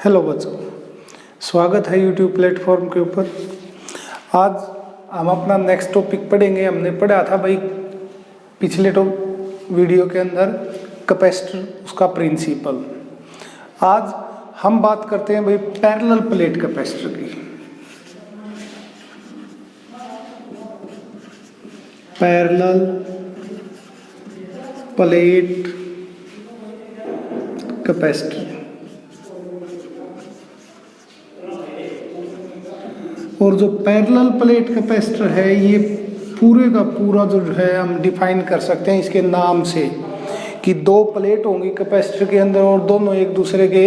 Hello बच्चों, स्वागत है यूट्यूब प्लेटफॉर्म के ऊपर। आज हम अपना नेक्स्ट टॉपिक पढ़ेंगे। हमने पढ़ा था भाई पिछले वीडियो के अंदर कैपेसिटर, उसका प्रिंसिपल। आज हम बात करते हैं भाई पैरेलल प्लेट कैपेसिटर की। Parallel plate capacitor. और जो पैरेलल प्लेट कैपेसिटर है ये पूरे का पूरा जो है हम डिफाइन कर सकते हैं इसके नाम से कि दो प्लेट होंगी कैपेसिटर के अंदर और दोनों एक दूसरे के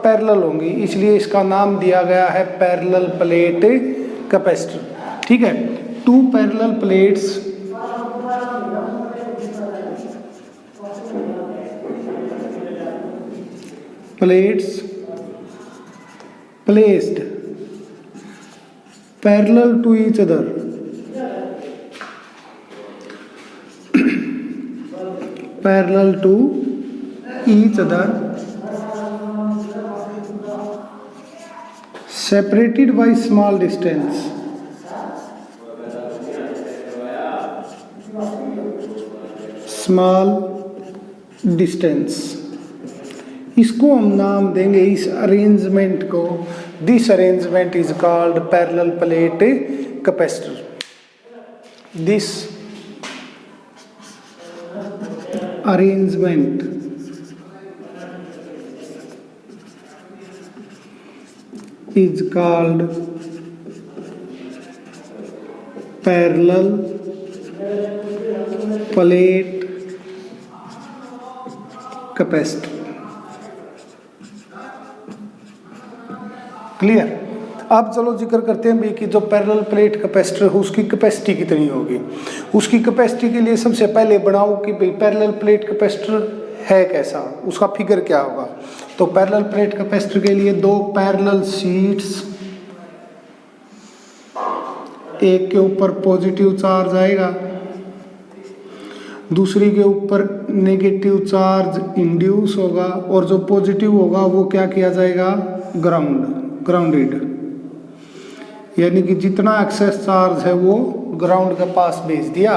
पैरेलल होंगी, इसलिए इसका नाम दिया गया है पैरेलल प्लेट कैपेसिटर। ठीक है, two parallel plates placed parallel to each other separated by small distance इसको हम नाम देंगे इस अरेंजमेंट को, this arrangement is called parallel plate capacitor. This arrangement is called parallel plate capacitor। Clear. अब चलो जिक्र करते हैं भाई कि जो पैरेलल प्लेट कैपेसिटर है उसकी कैपेसिटी कितनी होगी। उसकी कैपेसिटी के लिए सबसे पहले बनाओ कि भाई पैरेलल प्लेट कैपेसिटर है कैसा, उसका फिगर क्या होगा। तो पैरेलल प्लेट कैपेसिटर के लिए दो पैरेलल शीट्स, एक के ऊपर पॉजिटिव चार्ज आएगा, दूसरी के ऊपर नेगेटिव चार्ज इंड्यूस होगा और जो पॉजिटिव होगा वो क्या किया जाएगा, ग्राउंडेड। यानी कि जितना एक्सेस चार्ज है वो ग्राउंड के पास भेज दिया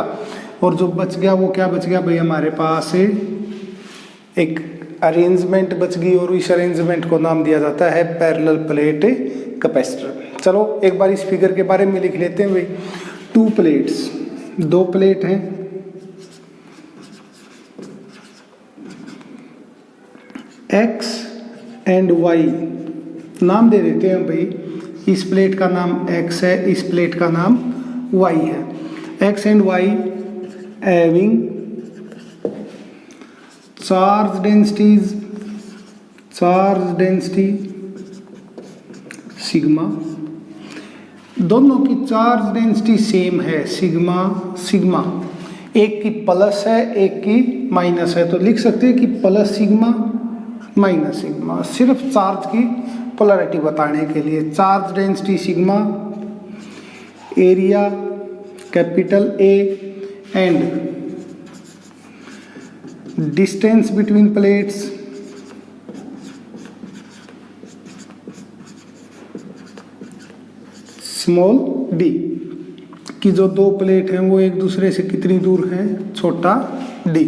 और जो बच गया वो क्या बच गया भाई, हमारे पास एक अरेंजमेंट बच गई और इस अरेंजमेंट को नाम दिया जाता है पैरेलल प्लेट कैपेसिटर। चलो एक बार इस फिगर के बारे में लिख लेते हैं भाई। टू प्लेट्स, दो प्लेट हैं, एक्स एंड वाई नाम दे देते हैं भाई। इस प्लेट का नाम एक्स है, इस प्लेट का नाम वाई है। X and Y having charge density sigma, दोनों की चार्ज डेंसिटी सेम है, सिग्मा। एक की प्लस है एक की माइनस है, तो लिख सकते हैं कि प्लस सिग्मा माइनस सिग्मा, सिर्फ चार्ज की पोलैरिटी बताने के लिए। Charge density sigma, area capital A and distance between plates small D, कि जो दो प्लेट हैं वो एक दूसरे से कितनी दूर हैं, छोटा डी।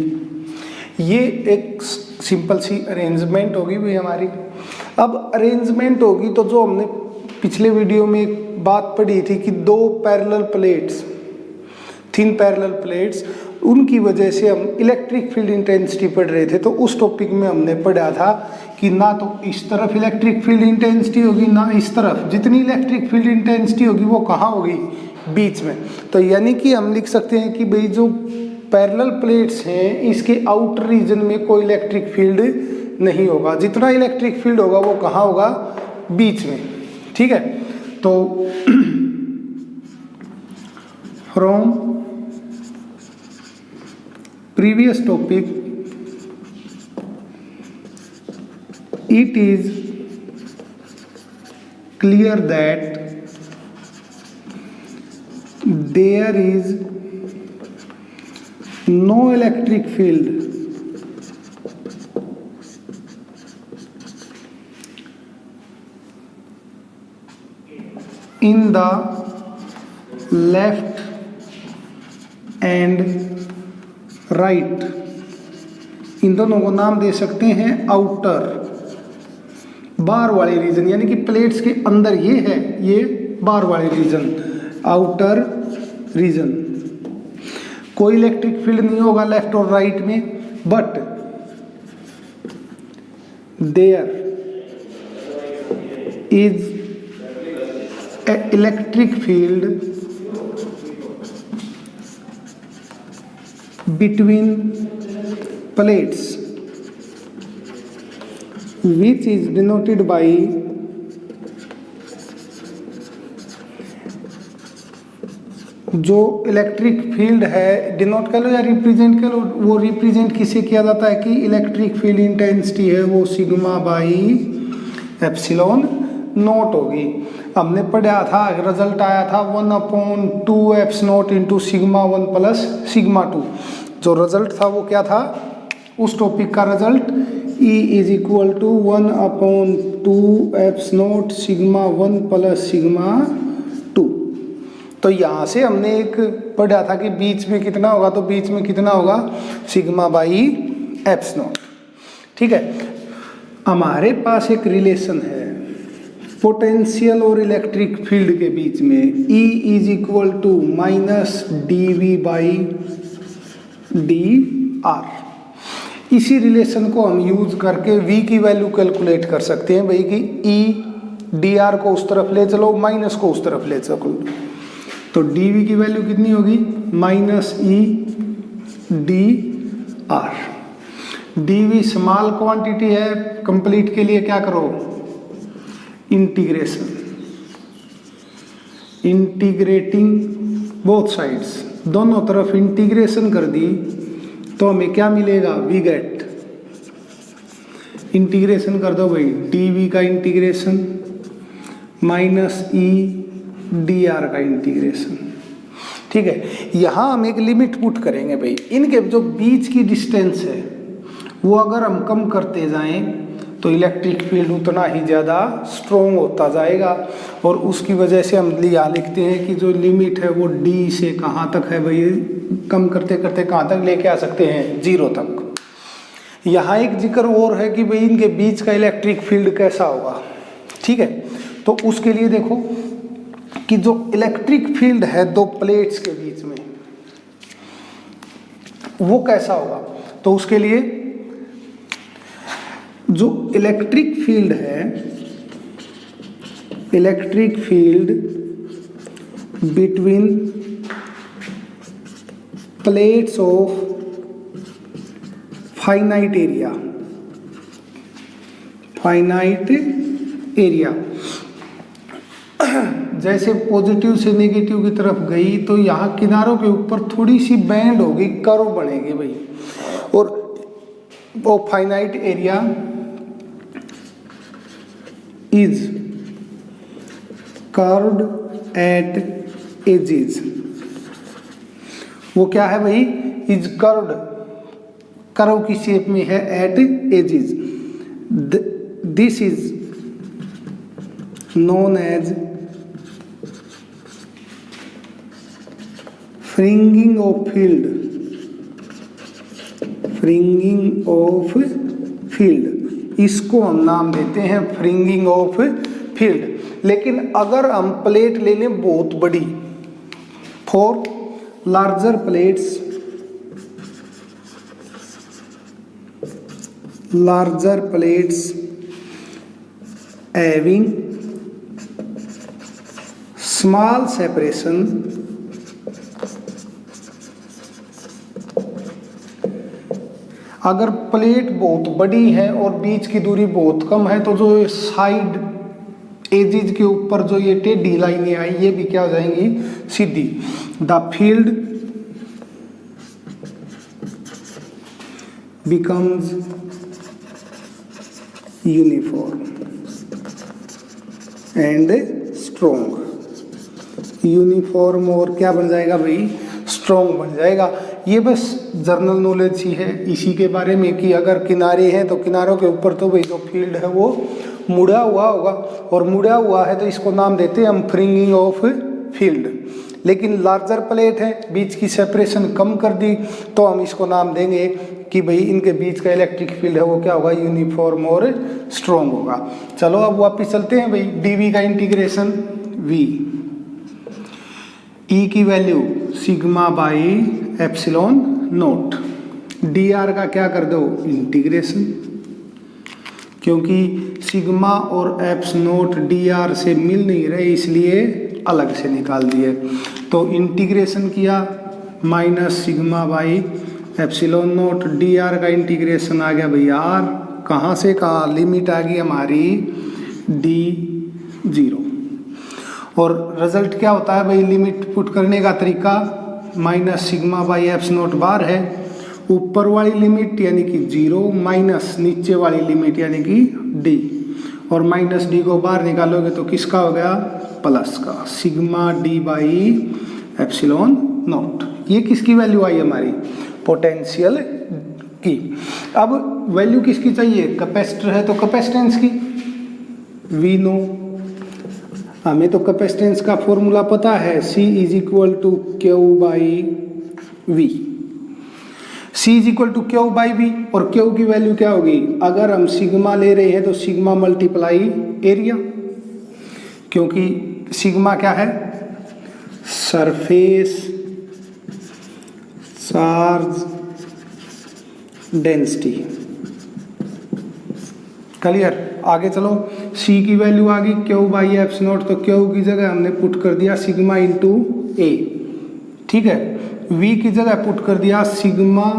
ये एक सिंपल सी अरेंजमेंट होगी भाई हमारी। अब अरेंजमेंट होगी तो जो हमने पिछले वीडियो में एक बात पढ़ी थी कि दो parallel plates, thin parallel plates, उनकी वजह से हम इलेक्ट्रिक फील्ड इंटेंसिटी पढ़ रहे थे। तो उस टॉपिक में हमने पढ़ा था कि ना तो इस तरफ इलेक्ट्रिक फील्ड इंटेंसिटी होगी ना इस तरफ। जितनी इलेक्ट्रिक फील्ड इंटेंसिटी होगी वो कहाँ होगी, बीच में। तो यानी कि हम लिख सकते हैं कि भाई जो पैरेलल प्लेट्स हैं इसके आउटर रीजन में कोई इलेक्ट्रिक फील्ड नहीं होगा, जितना इलेक्ट्रिक फील्ड होगा वो कहाँ होगा, बीच में। ठीक है, तो from previous topic it is clear that there is no electric field in the left and right, इन दोनों को नाम दे सकते हैं आउटर, बाहर वाले रीजन, यानी कि प्लेट्स के अंदर ये है, ये बाहर वाले रीजन, आउटर रीजन। कोई इलेक्ट्रिक फील्ड नहीं होगा लेफ्ट और राइट में, but there is a electric field between plates which is denoted by जो इलेक्ट्रिक फील्ड है, डिनोट कर लो या रिप्रेजेंट कर लो, वो रिप्रेजेंट किसे किया जाता है कि इलेक्ट्रिक फील्ड इंटेंसिटी है वो सिग्मा बाई एप्सिलॉन नोट होगी। हमने पढ़ा था, रिजल्ट आया था 1/2 eps note into sigma 1 plus sigma 2। जो रिजल्ट था वो क्या था, उस टॉपिक का result E is equal to 1/2 eps naught sigma 1 plus sigma 2। तो यहाँ से हमने एक पढ़ा था कि बीच में कितना होगा, तो बीच में कितना होगा सिग्मा बाई एप्स नोट। ठीक है, हमारे पास एक रिलेशन है पोटेंशियल और इलेक्ट्रिक फील्ड के बीच में, E is equal to minus dV by dr। इसी रिलेशन को हम यूज करके V की वैल्यू कैलकुलेट कर सकते हैं भाई कि E dr को उस तरफ ले चलो, माइनस को उस तरफ ले चलो, तो dV की वैल्यू कितनी होगी minus E dr। dV small quantity है, कंप्लीट के लिए क्या करो इंटीग्रेशन, इंटीग्रेटिंग बोथ साइड्स, दोनों तरफ इंटीग्रेशन कर दी तो हमें क्या मिलेगा वी गेट, इंटीग्रेशन कर दो भाई dV का इंटीग्रेशन माइनस E dr का इंटीग्रेशन। ठीक है, यहाँ हम एक लिमिट पुट करेंगे भाई, इनके जो बीच की डिस्टेंस है वो अगर हम कम करते जाएं तो इलेक्ट्रिक फील्ड उतना ही ज़्यादा स्ट्रॉन्ग होता जाएगा, और उसकी वजह से हम यहाँ लिखते हैं कि जो लिमिट है वो D से कहाँ तक है भाई, कम करते करते कहाँ तक लेके आ सकते हैं 0 तक। यहाँ एक जिक्र और है कि भाई इनके बीच का इलेक्ट्रिक फील्ड कैसा होगा। ठीक है, तो उसके लिए देखो कि जो इलेक्ट्रिक फील्ड है दो प्लेट्स के बीच में वो कैसा होगा, तो उसके लिए जो इलेक्ट्रिक फील्ड है, electric field between plates of finite area, finite area, जैसे पॉजिटिव से नेगेटिव की तरफ गई तो यहाँ किनारों के ऊपर थोड़ी सी बैंड होगी, कर्व बनेगी भाई, और वो finite area is curved at edges। वो क्या है भाई is curved, कर्व की शेप में है at edges। this is known as fringing of field, fringing of field, इसको हम नाम देते हैं फ्रिंगिंग ऑफ फील्ड। लेकिन अगर हम प्लेट ले लें बहुत बड़ी, for larger plates, larger plates having small separation, अगर प्लेट बहुत बड़ी है और बीच की दूरी बहुत कम है तो जो साइड एजिज के ऊपर जो ये टेढ़ी लाइनें आई ये भी क्या हो जाएंगी सीधी। The field becomes uniform and strong, uniform और क्या बन जाएगा भाई स्ट्रॉन्ग बन जाएगा। ये बस जर्नल नॉलेज ही है इसी के बारे में कि अगर किनारे हैं तो किनारों के ऊपर तो भाई जो फील्ड है वो मुड़ा हुआ होगा, और मुड़ा हुआ है तो इसको नाम देते हैं हम फ्रिंगिंग ऑफ फील्ड। लेकिन लार्जर प्लेट है, बीच की सेपरेशन कम कर दी, तो हम इसको नाम देंगे कि भाई इनके बीच का इलेक्ट्रिक फील्ड है वो क्या होगा, यूनिफॉर्म और स्ट्रॉन्ग होगा। चलो अब वापस चलते हैं भाई, डीवी का इंटीग्रेशन वी, ई की value sigma by epsilon note, D R का क्या कर दो इंटीग्रेशन, क्योंकि सिग्मा और एप्स नोट डी आर से मिल नहीं रहे इसलिए अलग से निकाल दिए। तो इंटीग्रेशन किया minus sigma by epsilon note, D R का इंटीग्रेशन आ गया भैया आर, कहाँ से कहाँ, लिमिट आ गई हमारी डी 0। और रिजल्ट क्या होता है भाई, लिमिट पुट करने का तरीका minus sigma by eps naught बार है, ऊपर वाली लिमिट यानी कि 0 माइनस नीचे वाली लिमिट यानी कि डी, और माइनस डी को बाहर निकालोगे तो किसका हो गया, प्लस का, sigma D by epsilon note. ये किसकी वैल्यू आई हमारी, पोटेंशियल की। अब वैल्यू किसकी चाहिए, कैपेसिटर है तो कैपेसिटेंस की, वी नो, हमें तो कैपेसिटेंस का फॉर्मूला पता है, C is equal to Q by V, C is equal to Q by V, और क्यू की वैल्यू क्या होगी, अगर हम सिग्मा ले रहे हैं तो सिग्मा मल्टीप्लाई एरिया, क्योंकि सिग्मा क्या है, सरफेस चार्ज डेंसिटी। क्लियर, आगे चलो, C की वैल्यू आ गई क्यू बाई एप्स नोट, तो क्यू की जगह हमने पुट कर दिया सिग्मा इंटू ए, ठीक है। V की जगह पुट कर दिया sigma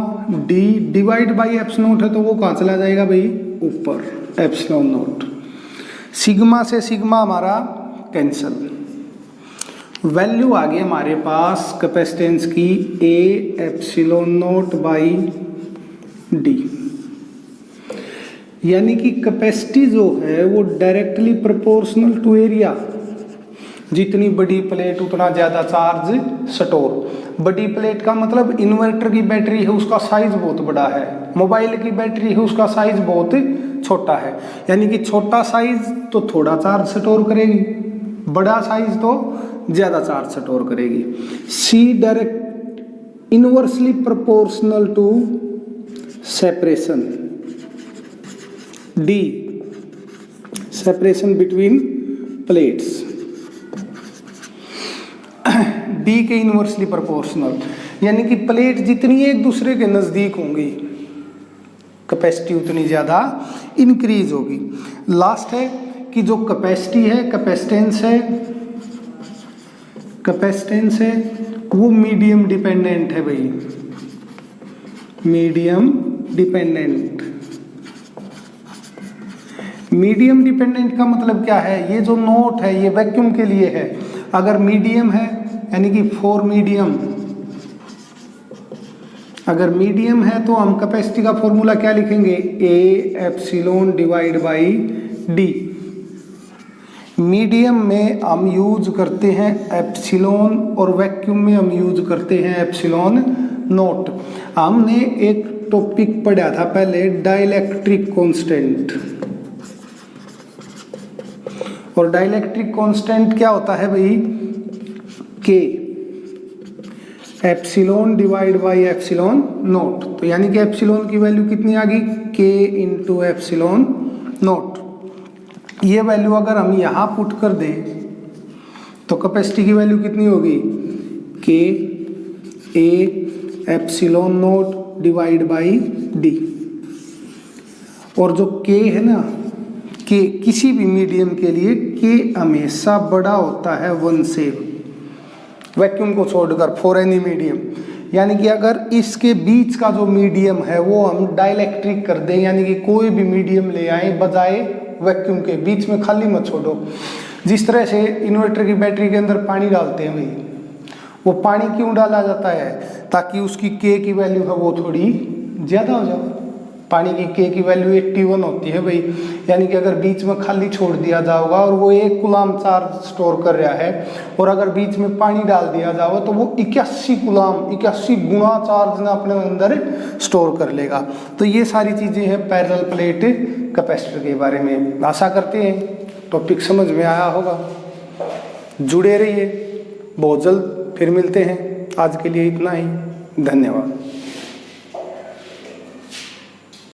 D divide by eps note है तो वो कहाँ चला जाएगा भाई, ऊपर एप्सिलॉन नोट, सिग्मा से सिग्मा हमारा कैंसल, वैल्यू आ गई हमारे पास कैपेसिटेंस की A epsilon note by D, यानी कि कैपेसिटी जो है वो डायरेक्टली प्रोपोर्शनल टू एरिया, जितनी बड़ी प्लेट उतना ज़्यादा चार्ज स्टोर। बड़ी प्लेट का मतलब इन्वर्टर की बैटरी है उसका साइज बहुत बड़ा है, मोबाइल की बैटरी है उसका साइज बहुत छोटा है, यानी कि छोटा साइज तो थोड़ा चार्ज स्टोर करेगी, बड़ा साइज तो ज़्यादा चार्ज स्टोर करेगी। C direct inversely proportional to separation, D separation between plates, D के इनवर्सली प्रोपोर्शनल, यानी कि प्लेट जितनी एक दूसरे के नज़दीक होंगी कैपेसिटी उतनी ज़्यादा इंक्रीज होगी। लास्ट है कि जो कैपेसिटी है, कैपेसिटेंस है वो मीडियम डिपेंडेंट है भाई, मीडियम डिपेंडेंट। मीडियम डिपेंडेंट का मतलब क्या है, ये जो नोट है ये वैक्यूम के लिए है, अगर मीडियम है यानी कि फॉर मीडियम, अगर मीडियम है तो हम कैपेसिटी का फॉर्मूला क्या लिखेंगे, A epsilon divide by D. Medium में हम यूज करते हैं एप्सिलॉन और वैक्यूम में हम यूज करते हैं एप्सिलॉन नोट। हमने एक टॉपिक पढ़ा था पहले, डाइलेक्ट्रिक कांस्टेंट, और डाइलेक्ट्रिक कांस्टेंट क्या होता है भाई, के epsilon divide by epsilon note. तो यानी कि एप्सिलॉन की वैल्यू कितनी आ गई, के इंटू एप्सिलॉन नोट। ये वैल्यू अगर हम यहाँ पुट कर दें तो कैपेसिटी की वैल्यू कितनी होगी, के A epsilon note divide by D. और जो के है ना, के किसी भी मीडियम के लिए के हमेशा बड़ा होता है 1 से, वैक्यूम को छोड़कर, फॉर एनी मीडियम। यानी कि अगर इसके बीच का जो मीडियम है वो हम डाइलेक्ट्रिक कर दें, यानी कि कोई भी मीडियम ले आए बजाय वैक्यूम के, बीच में खाली मत छोड़ो। जिस तरह से इन्वर्टर की बैटरी के अंदर पानी डालते हैं भाई, वो पानी क्यों डाला जाता है, ताकि उसकी के की वैल्यू है वो थोड़ी ज़्यादा हो जाए, पानी की के की वैल्यू 81 होती है भाई, यानी कि अगर बीच में खाली छोड़ दिया जाएगा और वो 1 कूलाम चार्ज स्टोर कर रहा है, और अगर बीच में पानी डाल दिया जाएगा तो वो 81 कूलाम 81 गुना चार्ज ना अपने अंदर स्टोर कर लेगा। तो ये सारी चीज़ें हैं पैरेलल प्लेट कैपेसिटर के बारे में। आशा करते हैं टॉपिक समझ में आया होगा। जुड़े रहिए, बहुत जल्द फिर मिलते हैं। आज के लिए इतना ही, धन्यवाद।